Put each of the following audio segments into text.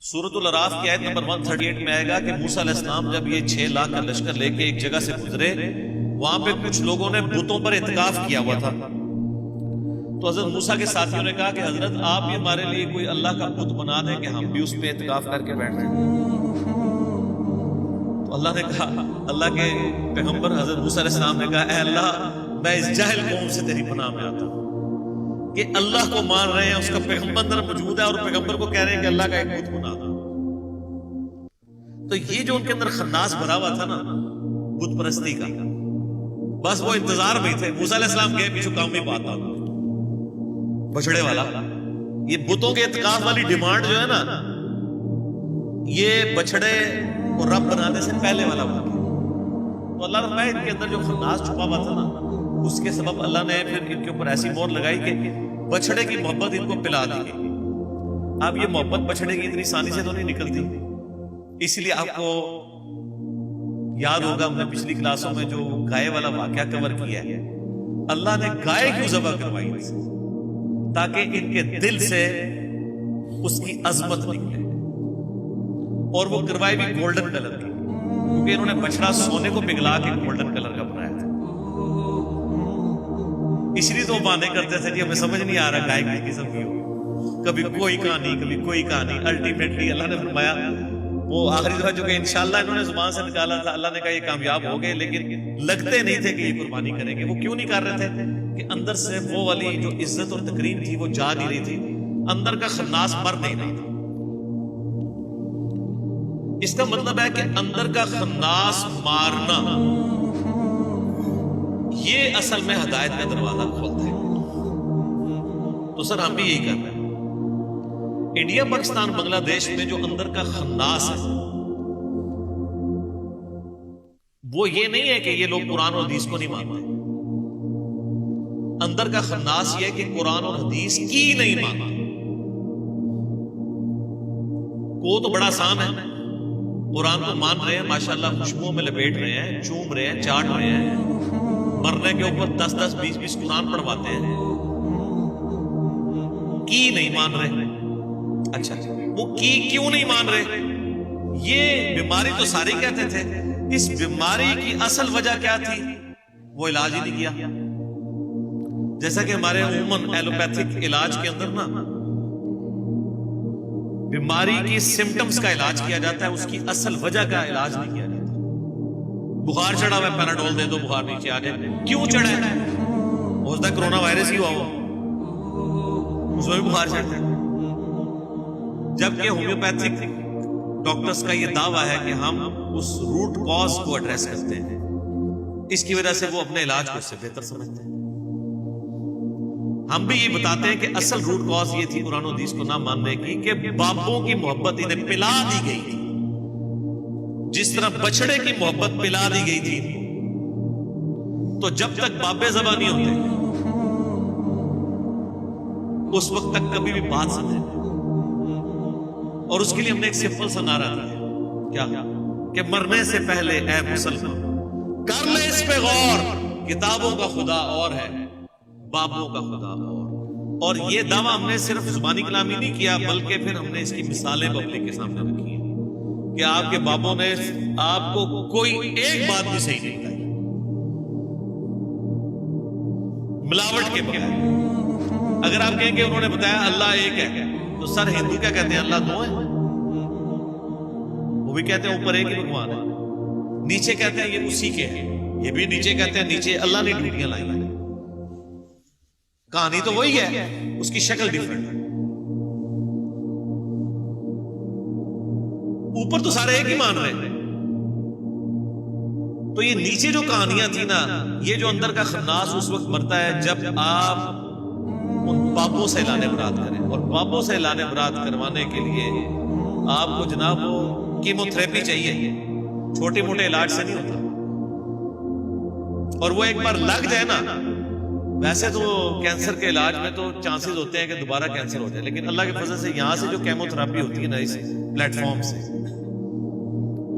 سورۃ الاعراف کی آیت نمبر 138 میں آئے گا کہ موسیٰ علیہ السلام جب یہ 6 لاکھ کا لشکر لے کے ایک جگہ سے گزرے، وہاں پہ کچھ لوگوں نے بتوں پر اعتکاف کیا ہوا تھا. تو حضرت موسیٰ کے ساتھیوں نے کہا کہ حضرت آپ بھی ہمارے لیے کوئی اللہ کا بت بنا دیں کہ ہم بھی اس پہ اعتکاف کر کے بیٹھ جائیں. تو اللہ نے کہا، اللہ کے پیغمبر حضرت موسیٰ علیہ السلام نے کہا، اے اللہ میں اس جاہل قوم سے تیری پناہ میں آتا ہوں کہ اللہ کو مان رہے ہیں، اس کا پیغمبر اندر موجود ہے اور پیغمبر کو کہہ رہے ہیں کہ اللہ کا ایک بت بنا دو. تو یہ جو ان کے اندر خناس بھرا ہوا تھا نا بت پرستی کا، بس وہ انتظار میں تھے. موسیٰ علیہ السلام گئے پیچھے کام نہیں پاتا بچڑے والا. یہ بتوں کے اعتکاف والی ڈیمانڈ جو ہے نا، یہ بچڑے کو رب بنانے سے پہلے والا بنا. تو اللہ رحمہ ان کے اندر جو خناس چھپا ہوا تھا نا، اس کے سبب اللہ نے پھر ان کے اوپر ایسی مور لگائی کہ بچڑے کی محبت ان کو پلا دی گئی. اب یہ محبت بچڑے کی اتنی آسانی سے تو نہیں نکلتی، اس لیے آپ کو یاد ہوگا ہم نے پچھلی کلاسوں میں جو گائے والا واقعہ کور کیا ہے. اللہ نے گائے کیوں ذبح کروائی تاکہ ان کے دل سے اس کی عظمت نکلے. اور وہ کروائی بھی گولڈن کلر کی، کیونکہ انہوں نے بچڑا سونے کو پگھلا کے گولڈن کلر کا بنایا تھا. اس لیے تو وہ باتیں کرتے تھے کہ ہمیں سمجھ نہیں آ رہا گائے کس قسم کی ہو، کبھی کوئی کہانی کبھی کوئی کہانی. الٹیمیٹلی اللہ نے فرمایا وہ آخری دفعہ جو کہ انشاءاللہ انہوں نے زبان سے نکالا تھا، اللہ نے کہا یہ کامیاب ہو گئے، لیکن لگتے نہیں تھے کہ یہ قربانی کریں گے. وہ کیوں نہیں کر رہے تھے؟ کہ اندر سے وہ والی جو عزت اور تکریم تھی وہ جا نہیں رہی تھی، اندر کا خناس مر نہیں رہا تھا. اس کا مطلب ہے کہ اندر کا خناس مارنا یہ اصل میں ہدایت کا دروازہ کھولتا ہے. تو سر ہم بھی یہی کر رہے ہیں. انڈیا پاکستان بنگلہ دیش میں جو اندر کا خناس ہے وہ یہ نہیں ہے کہ یہ لوگ قرآن اور حدیث کو نہیں مانتے. اندر کا خناس یہ ہے کہ قرآن اور حدیث کی نہیں مانتے. کو تو بڑا آسان ہے، قرآن کو مان رہے ہیں، ماشاءاللہ خوشبوؤں میں لپیٹ رہے ہیں، چوم رہے ہیں، چاٹ رہے ہیں، مرنے کے اوپر 10-10 20-20 قرآن پڑھواتے ہیں. کی نہیں مان رہے. اچھا وہ کی کیوں نہیں مان رہے؟ یہ بیماری تو ساری کہتے تھے، اس بیماری کی اصل وجہ کیا تھی؟ وہ علاج ہی نہیں کیا. جیسا کہ ہمارے عموماً ایلوپیتھک علاج کے اندر نا بیماری کی سمٹمز کا علاج کیا جاتا ہے، اس کی اصل وجہ کا علاج نہیں کیا جاتا. بخار چڑھا ہوا ہے، پیراڈول دے دو بخار نیچے آ جائے. کیوں چڑھا ہے؟ ہو سکتا ہے کرونا وائرس ہی ہوا ہو، اس میں بھی بخار چڑھتا ہے. جبکہ ہومیوپیتھک ڈاکٹرز کا یہ دعویٰ ہے کہ ہم اس روٹ کاز کو ایڈریس کرتے ہیں، اس کی وجہ سے وہ اپنے علاج کو اس سے بہتر سمجھتے ہیں. ہم بھی یہ بتاتے ہیں کہ اصل روٹ کاز یہ تھی قرآن و حدیث کو نہ ماننے کی کہ باپوں کی محبت انہیں پلا دی گئی تھی، جس طرح بچڑے کی محبت پلا دی گئی تھی. تو جب تک بابے ذبح نہیں ہوتے اس وقت تک کبھی بھی بات سمجھے. اور اس کے لیے ہم نے ایک سمپل سا نعرہ دیا، کیا کہ مرنے سے پہلے اے مسلمان کر لے اس پہ غور، کتابوں کا خدا اور ہے، باپوں کا خدا اور یہ دعویٰ ہم نے صرف زبانی کلامی نہیں کیا، بلکہ پھر ہم نے اس کی مثالیں پبلک کے سامنے رکھی ہیں کہ آپ کے باپوں نے آپ کو کوئی ایک بات بھی صحیح نہیں بتائی ملاوٹ کے بغیر. اگر آپ کہیں کہ انہوں نے بتایا اللہ ایک ہے، تو سر ہندو کیا کہتے ہیں؟ اللہ دو ہے. وہ بھی کہتے ہیں اوپر ایک ہی بھگوان ہے، نیچے کہتے ہیں یہ اسی کے ہیں، یہ بھی نیچے کہتے ہیں نیچے اللہ نے ڈیوٹیاں لائی ہیں. کہانی تو وہی ہے، اس کی شکل ڈیفرنٹ ہے. اوپر تو سارے ایک ہی مان رہے ہیں. تو یہ نیچے جو کہانیاں تھی نا، یہ جو اندر کا خناس اس وقت مرتا ہے جب آپ ان باپوں سے اعلان برات کریں. اور باپوں سے اعلان برات کروانے کے لیے آپ کو جناب وہ کیمو تھراپی چاہیے، چھوٹے موٹے علاج سے نہیں ہوتا. اور وہ ایک بار لگ جائے نا، ویسے تو کینسر کے علاج میں تو چانسز ہوتے ہیں کہ دوبارہ کینسر ہو جائے، لیکن اللہ کی فضل سے یہاں سے جو کیمو تھراپی ہوتی ہے نا اس پلیٹ فارم سے،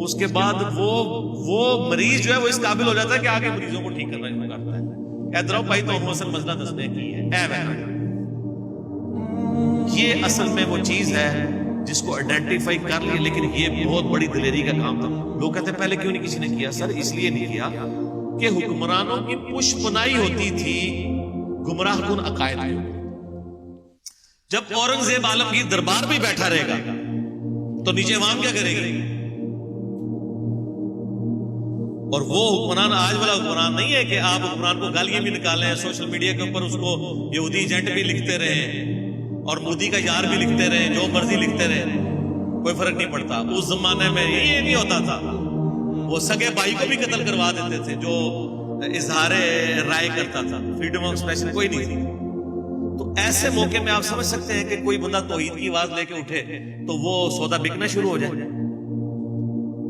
اس کے بعد وہ مریض جو ہے وہ اس قابل ہو جاتا ہے کہ آگے مریضوں کو ٹھیک کرنا شروع کرتا ہے. ادھر بھائی تو اصل مسئلہ دسنے کی ہے. یہ اصل میں وہ چیز ہے جس کو آئیڈینٹیفائی کر لیا. لیکن یہ بہت بڑی دلیری کا کام تھا. لوگ کہتے ہیں پہلے کیوں نہیں کسی نے کیا؟ سر اس لیے نہیں کیا کہ حکمرانوں کی پش پناہی ہوتی تھی گمراہ کن عقائد میں. جب اورنگزیب عالمگیر دربار میں بیٹھا رہے گا تو نیچے عوام کیا کرے گی؟ اور وہ حکمران آج والا حکمران نہیں ہے کہ آپ حکمران کو گالیاں بھی نکالیں, سوشل میڈیا کے اوپر اس کو یہودی ایجنٹ بھی لکھتے رہیں اور مودی کا یار بھی لکھتے رہیں, جو مرضی لکھتے رہیں, کوئی فرق نہیں پڑتا. اس زمانے میں یہ نہیں ہوتا تھا. وہ سگے بھائی کو بھی قتل کروا دیتے تھے جو اظہار رائے کرتا تھا. فریڈم آف ایکسپریشن کوئی نہیں تھی. تو ایسے موقع میں آپ سمجھ سکتے ہیں کہ کوئی بندہ توحید کی آواز لے کے اٹھے تو وہ سودا بکنا شروع ہو جائے,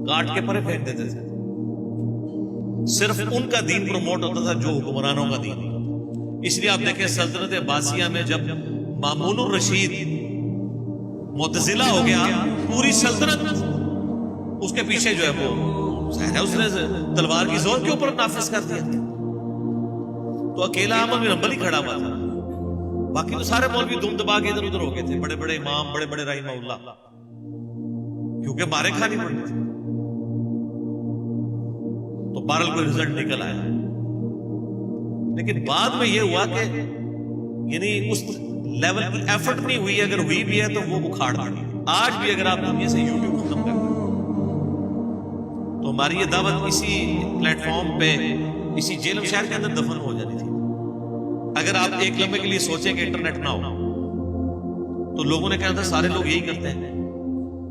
کاٹ کے پرے پھینک دیتے تھے. صرف ان کا دین پروموٹ ہوتا تھا جو حکمرانوں کا دین. اس لیے آپ دیکھیں سلطنت عباسیہ میں جب مامون الرشید معتزلہ ہو گیا, پوری سلطنت اس کے پیچھے جو ہے وہ ظاہر ہے اس نے تلوار کی زور کے اوپر نافذ کر دیا. تو اکیلا احمد بن حنبل ہی کھڑا ہوا تھا, باقی تو سارے مولوی دم دبا کے ادھر ادھر ہو گئے تھے, بڑے بڑے امام, بڑے بڑے رحمہ اللہ, کیونکہ مارے کھانی پڑی تھی. تو بہرحال کوئی رزلٹ نکل آیا. لیکن بعد میں یہ ہوا کہ یعنی اس لیول کی ایفرٹ نہیں ہوئی, اگر ہوئی بھی ہے تو وہ اکھاڑ دی. آج بھی اگر آپ دنیا سے یوٹیوب ختم کر دیں تو ہماری یہ دعوت اسی پلیٹ فارم پہ اسی جیلم شہر کے اندر دفن ہو جانی تھی. اگر آپ ایک لمحے کے لیے سوچیں کہ انٹرنیٹ نہ ہو تو لوگوں نے کہا تھا سارے لوگ یہی کرتے ہیں.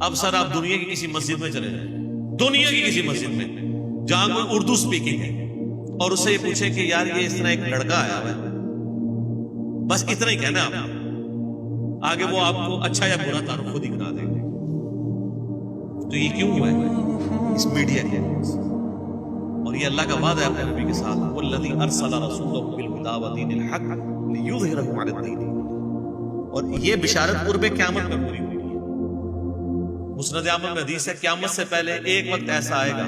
اب سر آپ دنیا کی کسی مسجد میں چلے جائیں, دنیا کی کسی مسجد میں جہاں کوئی اردو سپیکنگ ہے, اور اس سے یہ پوچھے کہ یار یہ اس طرح ایک لڑکا آیا ہوا ہے, بس اتنا ہی کہنا آپ, آگے وہ آپ کو اچھا یا برا تعارف خود ہی کرا دیں گے. تو یہ کیوں ہوا ہے؟ اس میڈیا کے, اور یہ اللہ کا وعدہ ہے اپنے نبی کے ساتھ, والذی ارسل رسولہ بالہدی ودین الحق لیظہرہ علی الدین. اور یہ بشارت قرب قیامت میں پوری ہوئی ہے. مسند احمد میں حدیث ہے قیامت سے پہلے ایک وقت ایسا آئے گا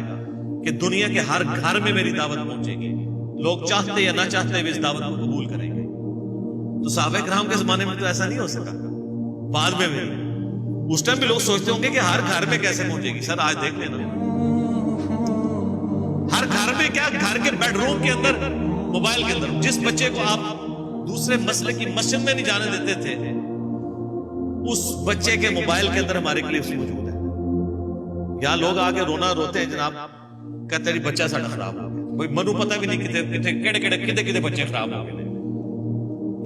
کہ دنیا کے ہر گھر میں میری دعوت پہنچے گی, لوگ چاہتے یا نہ چاہتے ہوئے اس دعوت کو قبول کریں گے. تو صحابہ کرام کے زمانے میں تو ایسا نہیں ہو سکا, بعد میں بھی. اس ٹائم بھی لوگ سوچتے ہوں گے کہ ہر گھر میں کیسے پہنچے گی. سر آج دیکھ لینا, ہر گھر میں کیا, گھر کے بیڈ روم کے اندر, موبائل کے اندر. جس بچے کو آپ دوسرے مسئلے کی مسجد میں نہیں جانے دیتے تھے, اس بچے کے موبائل کے اندر ہمارے کلپس موجود ہیں. یہاں لوگ آگے رونا روتے ہیں جناب, کہتے ہیں بچہ ساڑھا خراب ہو گیا, کوئی منو پتہ بھی نہیں کتے بچے خراب ہو گئے.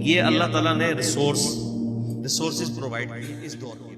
یہ اللہ تعالیٰ نے ریسورسز پرووائڈ کی اس دور میں.